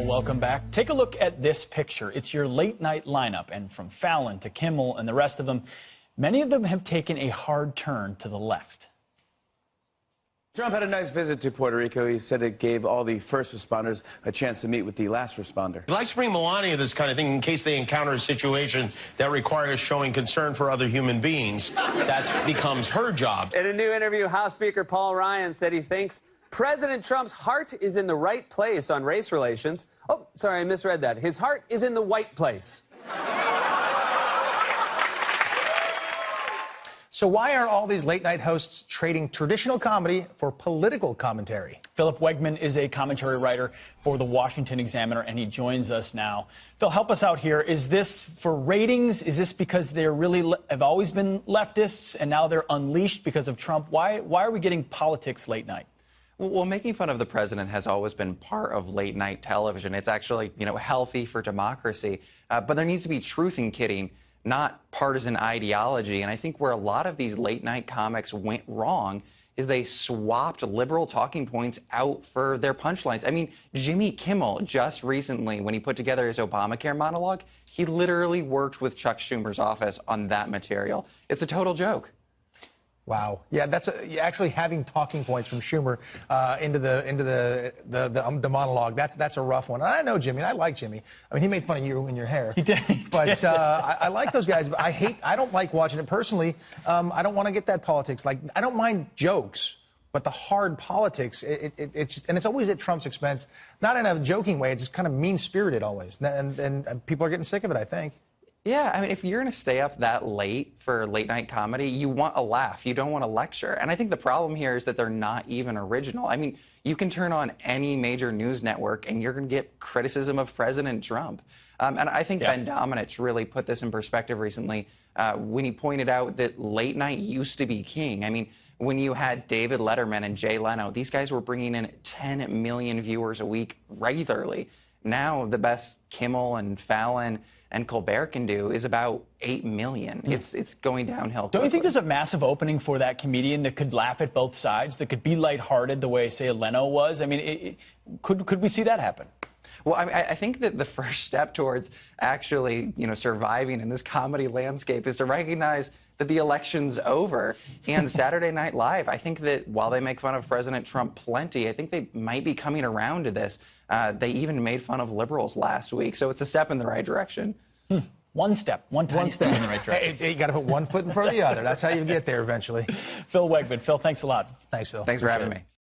Well, welcome back. Take a look at this picture. It's your late night lineup, and from Fallon to Kimmel and the rest of them, many of them have taken a hard turn to the left. Trump had a nice visit to Puerto Rico. He said it gave all the first responders a chance to meet with the last responder. He likes to bring Melania this kind of thing in case they encounter a situation that requires showing concern for other human beings. That becomes her job. In a new interview, House Speaker Paul Ryan said he thinks President Trump's heart is in the right place on race relations. Oh, sorry, I misread that. His heart is in the white place. So why are all these late-night hosts trading traditional comedy for political commentary? Philip Wegman is a commentary writer for the Washington Examiner, and he joins us now. Phil, help us out here. Is this for ratings? Is this because they're really have always been leftists and now they're unleashed because of Trump? Why are we getting politics late night? Well, making fun of the president has always been part of late-night television. It's actually, healthy for democracy. But there needs to be truth in kidding, not partisan ideology. And I think where a lot of these late-night comics went wrong is they swapped liberal talking points out for their punchlines. I mean, Jimmy Kimmel just recently, when he put together his Obamacare monologue, he literally worked with Chuck Schumer's office on that material. It's a total joke. Wow. Yeah, that's actually having talking points from Schumer into the monologue. That's a rough one. And I know Jimmy. And I like Jimmy. I mean, he made fun of you and your hair. He did. But I like those guys. But I don't like watching it personally. I don't want to get that politics. Like, I don't mind jokes, but the hard politics, it's just, and it's always at Trump's expense. Not in a joking way. It's just kind of mean-spirited always. And people are getting sick of it, I think. Yeah, I mean, if you're going to stay up that late for late-night comedy, you want a laugh. You don't want a lecture. And I think the problem here is that they're not even original. I mean, you can turn on any major news network, and you're going to get criticism of President Trump. And I think Ben Domenech really put this in perspective recently when he pointed out that late night used to be king. I mean, when you had David Letterman and Jay Leno, these guys were bringing in 10 million viewers a week regularly. Now, the best Kimmel and Fallon and Colbert can do is about 8 million. It's going downhill quickly. Don't you think there's a massive opening for that comedian that could laugh at both sides, that could be lighthearted the way, say, Leno was? I mean, could we see that happen? Well, I think that the first step towards actually, surviving in this comedy landscape is to recognize that the election's over. And Saturday Night Live, I think that while they make fun of President Trump plenty, I think they might be coming around to this. They even made fun of liberals last week, so it's a step in the right direction. One step in the right direction. Hey, you got to put one foot in front of the other. That's how you get there eventually. Phil Wegman. Phil, thanks a lot. Thanks, Phil. Thanks for having me.